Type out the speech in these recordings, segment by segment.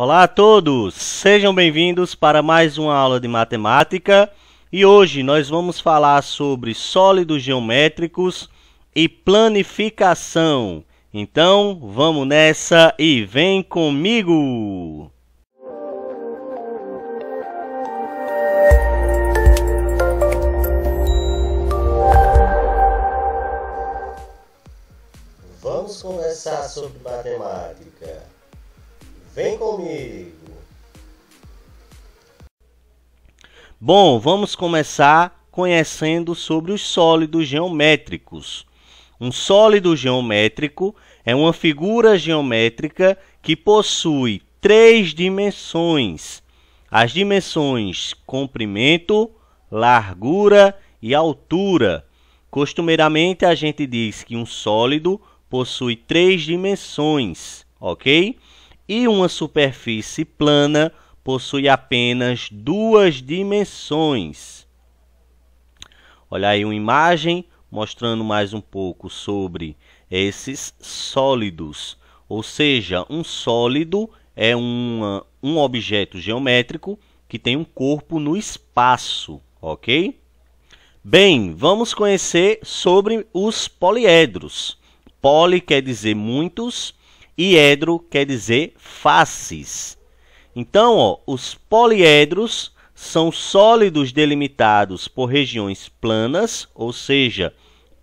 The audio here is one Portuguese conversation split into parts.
Olá a todos, sejam bem-vindos para mais uma aula de matemática e hoje nós vamos falar sobre sólidos geométricos e planificação. Então, vamos nessa e vem comigo! Vamos conversar sobre matemática. Vem comigo! Bom, vamos começar conhecendo sobre os sólidos geométricos. Um sólido geométrico é uma figura geométrica que possui três dimensões. As dimensões comprimento, largura e altura. Costumeiramente, a gente diz que um sólido possui três dimensões, ok? E uma superfície plana possui apenas duas dimensões. Olha aí uma imagem mostrando mais um pouco sobre esses sólidos. Ou seja, um sólido é um objeto geométrico que tem um corpo no espaço, ok? Bem, vamos conhecer sobre os poliedros. Poli quer dizer muitos e edro quer dizer faces. Então, os poliedros são sólidos delimitados por regiões planas, ou seja,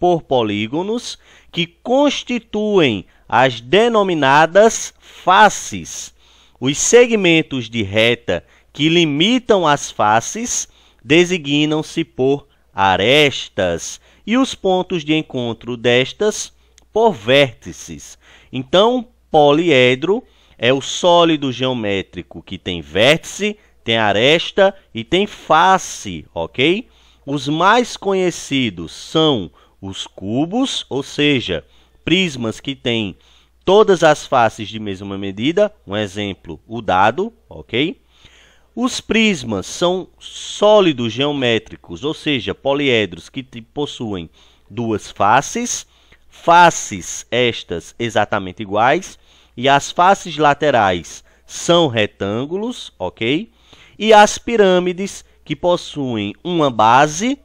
por polígonos, que constituem as denominadas faces. Os segmentos de reta que limitam as faces designam-se por arestas e os pontos de encontro destas por vértices. Então, poliedro é o sólido geométrico que tem vértice, tem aresta e tem face, ok? Os mais conhecidos são os cubos, ou seja, prismas que têm todas as faces de mesma medida, um exemplo, o dado, ok? Os prismas são sólidos geométricos, ou seja, poliedros que possuem duas faces, faces estas exatamente iguais, e as faces laterais são retângulos, ok? E as pirâmides que possuem uma base,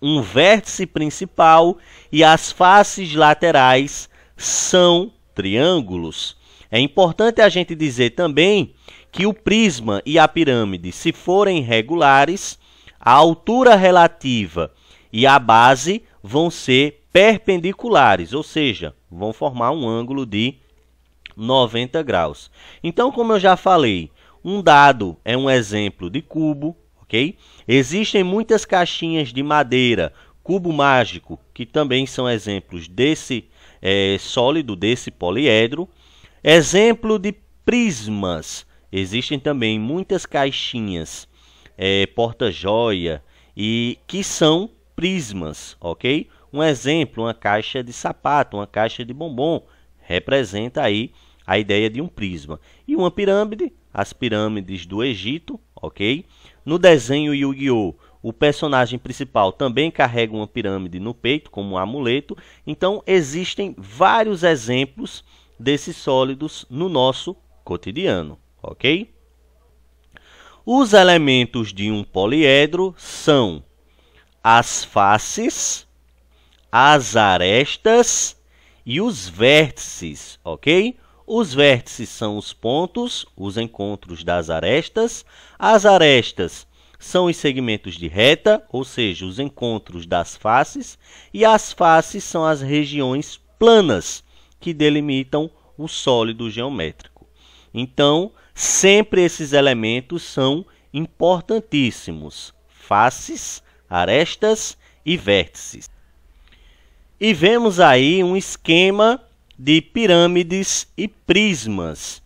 um vértice principal e as faces laterais são triângulos. É importante a gente dizer também que o prisma e a pirâmide, se forem regulares, a altura relativa e a base vão ser perpendiculares, ou seja, vão formar um ângulo de 90 graus. Então, como eu já falei, um dado é um exemplo de cubo, ok? Existem muitas caixinhas de madeira, cubo mágico, que também são exemplos desse sólido, desse poliedro. Exemplo de prismas. Existem também muitas caixinhas porta-joia e que são prismas, ok? Um exemplo, uma caixa de sapato, uma caixa de bombom, representa aí a ideia de um prisma. E uma pirâmide, as pirâmides do Egito, ok? No desenho Yu-Gi-Oh! O personagem principal também carrega uma pirâmide no peito, como um amuleto. Então, existem vários exemplos desses sólidos no nosso cotidiano, ok? Os elementos de um poliedro são as faces, as arestas e os vértices, ok? Os vértices são os pontos, os encontros das arestas. As arestas são os segmentos de reta, ou seja, os encontros das faces. E as faces são as regiões planas que delimitam o sólido geométrico. Então, sempre esses elementos são importantíssimos: faces, arestas e vértices. E vemos aí um esquema de pirâmides e prismas.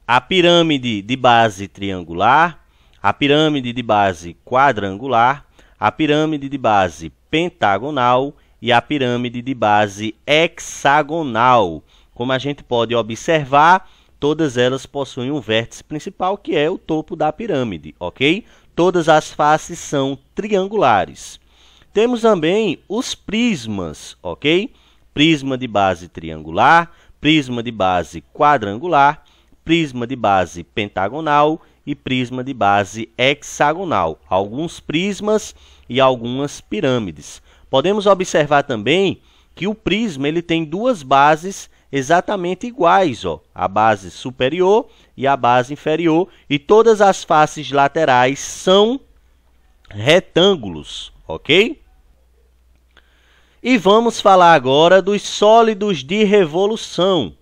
A pirâmide de base triangular, a pirâmide de base quadrangular, a pirâmide de base pentagonal e a pirâmide de base hexagonal. Como a gente pode observar, todas elas possuem um vértice principal, que é o topo da pirâmide, ok? Todas as faces são triangulares. Temos também os prismas, ok? Prisma de base triangular, prisma de base quadrangular, prisma de base pentagonal e prisma de base hexagonal, alguns prismas e algumas pirâmides. Podemos observar também que o prisma ele tem duas bases exatamente iguais, ó, a base superior e a base inferior, e todas as faces laterais são retângulos, ok? E vamos falar agora dos sólidos de revolução.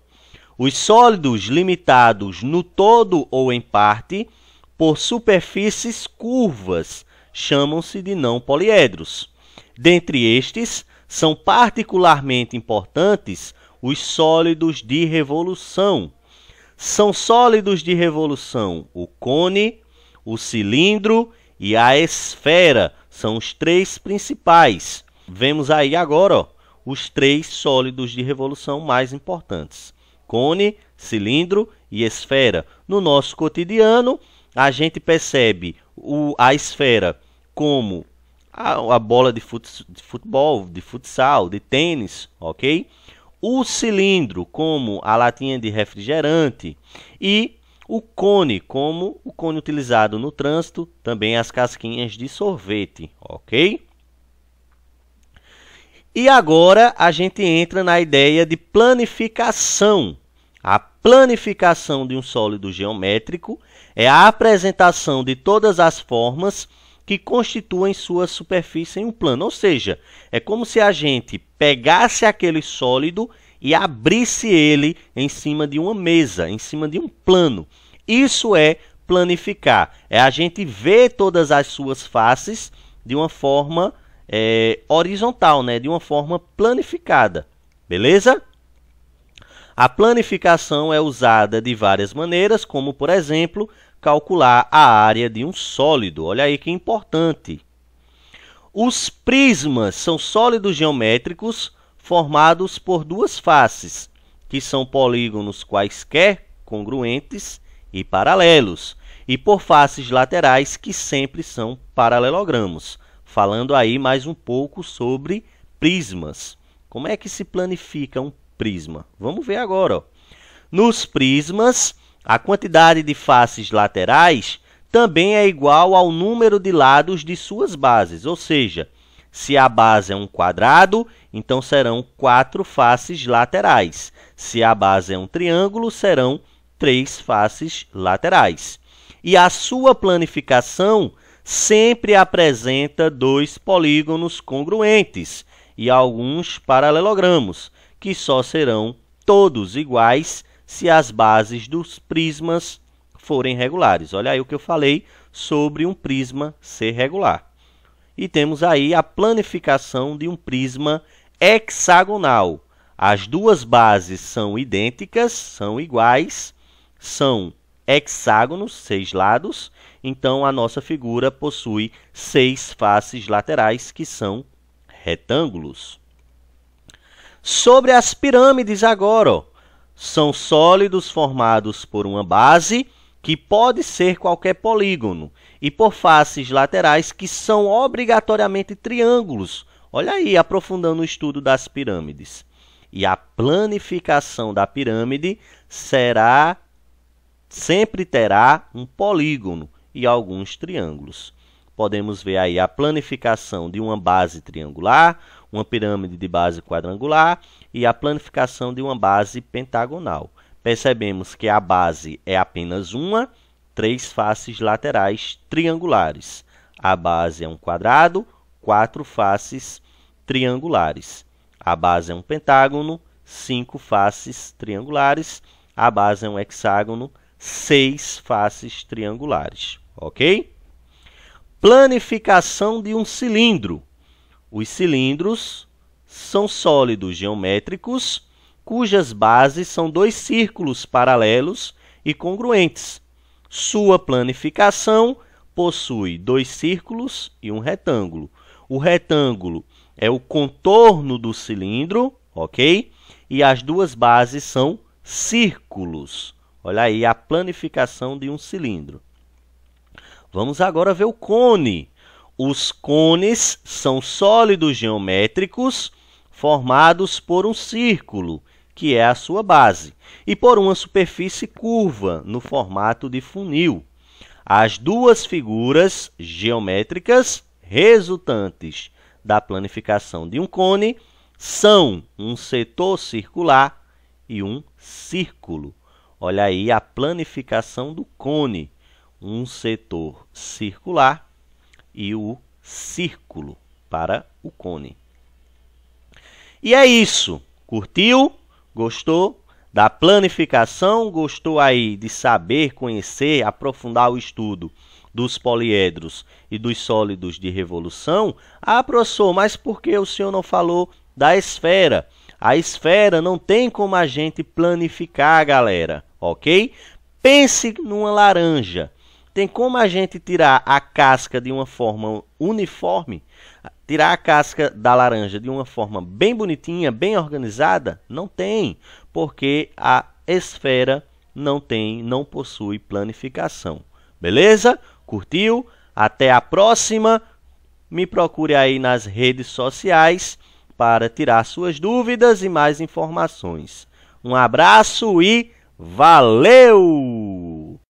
Os sólidos limitados no todo ou em parte por superfícies curvas chamam-se de não poliedros. Dentre estes, são particularmente importantes os sólidos de revolução. São sólidos de revolução o cone, o cilindro e a esfera. São os três principais. Vemos aí agora, ó, os três sólidos de revolução mais importantes: cone, cilindro e esfera. No nosso cotidiano, a gente percebe a esfera como a bola de futebol, de futsal, de tênis, ok? O cilindro como a latinha de refrigerante e o cone como o cone utilizado no trânsito, também as casquinhas de sorvete, ok? E agora a gente entra na ideia de planificação. A planificação de um sólido geométrico é a apresentação de todas as formas que constituem sua superfície em um plano. Ou seja, é como se a gente pegasse aquele sólido e abrisse ele em cima de uma mesa, em cima de um plano. Isso é planificar. É a gente ver todas as suas faces de uma forma horizontal, né? De uma forma planificada. Beleza? A planificação é usada de várias maneiras, como, por exemplo, calcular a área de um sólido. Olha aí que importante. Os prismas são sólidos geométricos formados por duas faces, que são polígonos quaisquer congruentes e paralelos, e por faces laterais, que sempre são paralelogramos. Falando aí mais um pouco sobre prismas. Como é que se planifica um prisma? Vamos ver agora, ó. Nos prismas, a quantidade de faces laterais também é igual ao número de lados de suas bases, ou seja, se a base é um quadrado, então serão 4 faces laterais. Se a base é um triângulo, serão 3 faces laterais. E a sua planificação sempre apresenta 2 polígonos congruentes e alguns paralelogramos, que só serão todos iguais se as bases dos prismas forem regulares. Olha aí o que eu falei sobre um prisma ser regular. E temos aí a planificação de um prisma hexagonal. As duas bases são idênticas, são iguais, são hexágonos, 6 lados. Então, a nossa figura possui 6 faces laterais, que são retângulos. Sobre as pirâmides agora, ó, são sólidos formados por uma base, que pode ser qualquer polígono, e por faces laterais, que são obrigatoriamente triângulos. Olha aí, aprofundando o estudo das pirâmides. E a planificação da pirâmide sempre terá um polígono e alguns triângulos. Podemos ver aí a planificação de uma base triangular, uma pirâmide de base quadrangular e a planificação de uma base pentagonal. Percebemos que a base é apenas uma, 3 faces laterais triangulares. A base é um quadrado, 4 faces triangulares. A base é um pentágono, 5 faces triangulares. A base é um hexágono, 6 faces triangulares. Ok? Planificação de um cilindro. Os cilindros são sólidos geométricos cujas bases são 2 círculos paralelos e congruentes. Sua planificação possui 2 círculos e um retângulo. O retângulo é o contorno do cilindro, ok? E as duas bases são círculos. Olha aí a planificação de um cilindro. Vamos agora ver o cone. Os cones são sólidos geométricos formados por um círculo, que é a sua base, e por uma superfície curva no formato de funil. As duas figuras geométricas resultantes da planificação de um cone são um setor circular e um círculo. Olha aí a planificação do cone, um setor circular e o círculo para o cone. E é isso. Curtiu? Gostou da planificação? Gostou aí de saber, conhecer, aprofundar o estudo dos poliedros e dos sólidos de revolução? Ah, professor, mas por que o senhor não falou da esfera? A esfera não tem como a gente planificar, galera, ok? Pense numa laranja. Tem como a gente tirar a casca de uma forma uniforme? Tirar a casca da laranja de uma forma bem bonitinha, bem organizada? Não tem, porque a esfera não possui planificação. Beleza? Curtiu? Até a próxima. Me procure aí nas redes sociais para tirar suas dúvidas e mais informações. Um abraço e valeu!